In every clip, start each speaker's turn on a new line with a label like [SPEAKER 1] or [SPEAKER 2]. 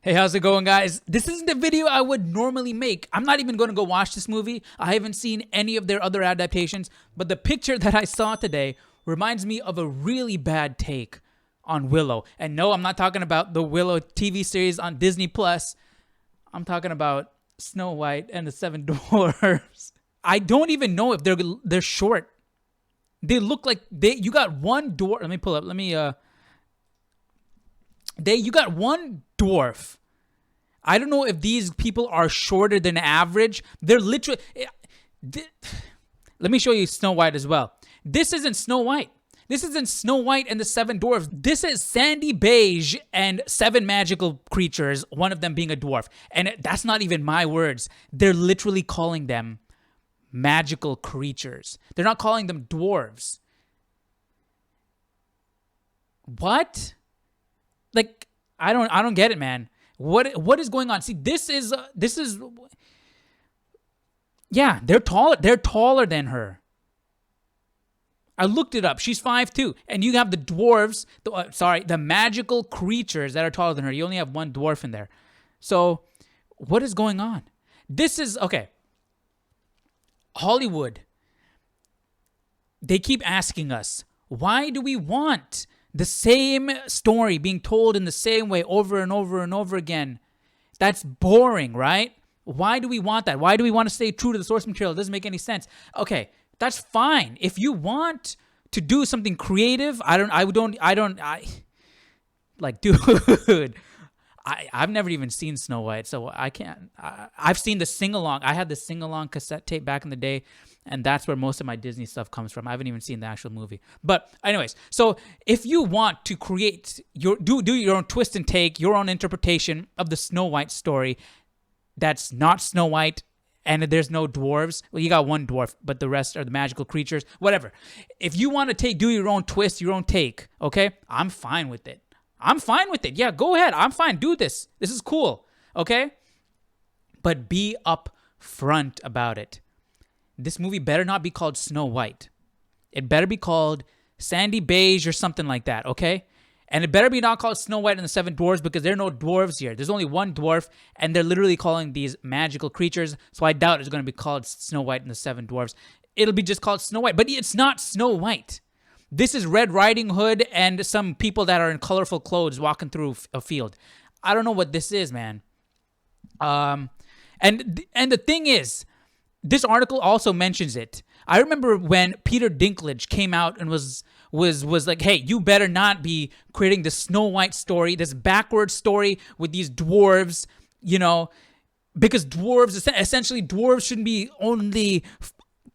[SPEAKER 1] Hey, how's it going, guys? This isn't the video I would normally make. I'm not even going to go watch this movie. I haven't seen any of their other adaptations, but the picture that I saw today reminds me of a really bad take on Willow. And no, I'm not talking about the Willow TV series on Disney Plus. I'm talking about Snow White and the Seven Dwarfs. I don't even know if they're short. They look like you got one dwarf. Let me pull up. You got one dwarf. I don't know if these people are shorter than average. They're literally. Let me show you Snow White as well. This isn't Snow White. This isn't Snow White and the Seven Dwarfs. This is Sandy Beige and seven magical creatures, one of them being a dwarf. And that's not even my words. They're literally calling them magical creatures. They're not calling them dwarves. What? Like, I don't get it, man. What is going on? See, this is yeah, they're taller than her. I looked it up. She's 5'2", and you have the dwarves, the magical creatures that are taller than her. You only have one dwarf in there. So, what is going on? This is okay. Hollywood. They keep asking us, why do we want the same story being told in the same way over and over and over again? That's boring, right? Why do we want that? Why do we want to stay true to the source material? It doesn't make any sense. Okay, that's fine. If you want to do something creative, dude, I've never even seen Snow White, so I can't. I've seen the sing-along. I had the sing-along cassette tape back in the day, and that's where most of my Disney stuff comes from. I haven't even seen the actual movie. But anyways, so if you want to create do your own twist and take, your own interpretation of the Snow White story that's not Snow White and there's no dwarves, well, you got one dwarf, but the rest are the magical creatures, whatever. If you want to do your own twist, your own take, okay, I'm fine with it. Yeah, go ahead. I'm fine. Do this. This is cool. Okay? But be upfront about it. This movie better not be called Snow White. It better be called Sandy Beige or something like that, okay? And it better be not called Snow White and the Seven Dwarfs because there are no dwarves here. There's only one dwarf, and they're literally calling these magical creatures, so I doubt it's going to be called Snow White and the Seven Dwarfs. It'll be just called Snow White, but it's not Snow White. This is Red Riding Hood and some people that are in colorful clothes walking through a field. I don't know what this is, man. And the thing is, this article also mentions it. I remember when Peter Dinklage came out and was like, hey, you better not be creating the Snow White story, this backward story with these dwarves, because essentially dwarves shouldn't be only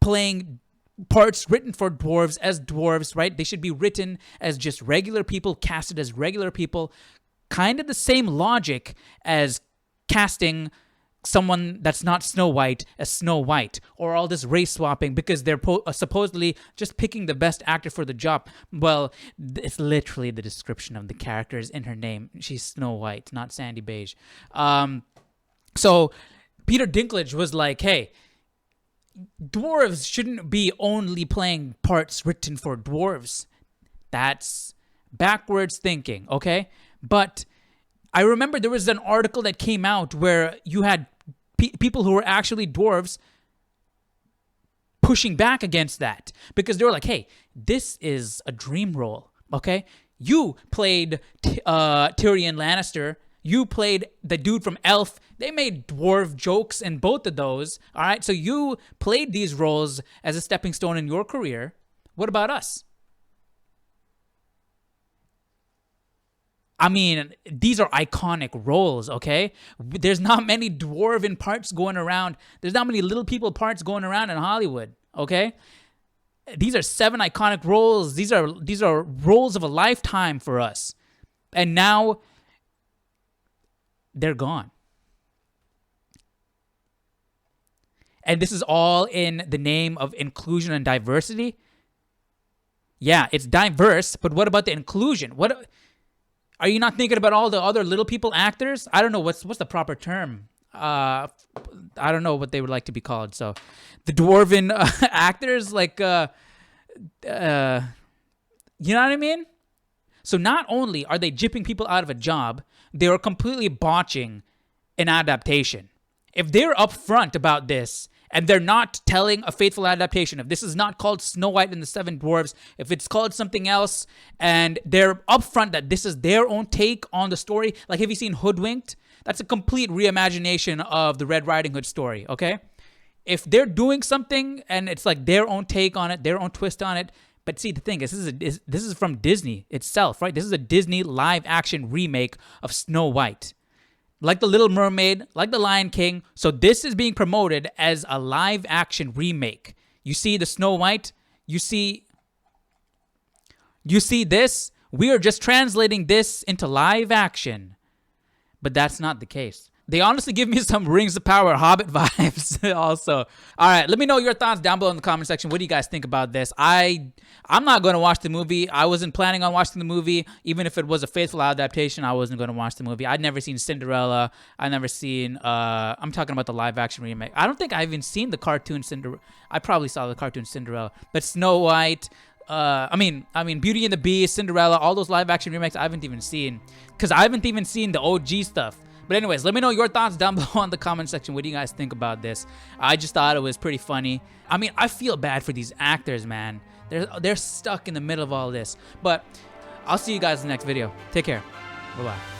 [SPEAKER 1] playing parts written for dwarves as dwarves, right? They should be written as just regular people, casted as regular people. Kind of the same logic as casting someone that's not Snow White as Snow White, or all this race swapping because they're supposedly just picking the best actor for the job. Well, it's literally the description of the characters in her name. She's Snow White, not Sandy Beige. So Peter Dinklage was like, hey, dwarves shouldn't be only playing parts written for dwarves. That's backwards thinking, okay? But I remember there was an article that came out where you had people who were actually dwarves pushing back against that because they were like, hey, this is a dream role, okay? You played Tyrion Lannister. You played the dude from Elf. They made dwarf jokes in both of those, all right? So you played these roles as a stepping stone in your career. What about us? I mean, these are iconic roles, okay? There's not many dwarven parts going around. There's not many little people parts going around in Hollywood, okay? These are 7 iconic roles. These are roles of a lifetime for us. And now they're gone. And this is all in the name of inclusion and diversity. Yeah, it's diverse, but what about the inclusion? What are you not thinking about all the other little people actors? I don't know what's the proper term. I don't know what they would like to be called. So, the dwarven actors, like, you know what I mean? So not only are they gypping people out of a job, they are completely botching an adaptation. If they're upfront about this and they're not telling a faithful adaptation, if this is not called Snow White and the Seven Dwarfs, if it's called something else, and they're upfront that this is their own take on the story, like have you seen Hoodwinked? That's a complete reimagination of the Red Riding Hood story, okay? If they're doing something and it's like their own take on it, their own twist on it, but see, the thing is, this is from Disney itself, right? This is a Disney live-action remake of Snow White. Like The Little Mermaid, like The Lion King. So this is being promoted as a live-action remake. You see the Snow White? You see this? We are just translating this into live action. But that's not the case. They honestly give me some Rings of Power Hobbit vibes also. All right, let me know your thoughts down below in the comment section. What do you guys think about this? I'm not going to watch the movie. I wasn't planning on watching the movie. Even if it was a faithful adaptation, I wasn't going to watch the movie. I'd never seen Cinderella. I've never seen, I'm talking about the live action remake. I don't think I've even seen the cartoon Cinderella. I probably saw the cartoon Cinderella. But Snow White, I mean, Beauty and the Beast, Cinderella, all those live action remakes I haven't even seen. Because I haven't even seen the OG stuff. But anyways, let me know your thoughts down below in the comment section. What do you guys think about this? I just thought it was pretty funny. I mean, I feel bad for these actors, man. They're stuck in the middle of all this. But I'll see you guys in the next video. Take care. Bye-bye.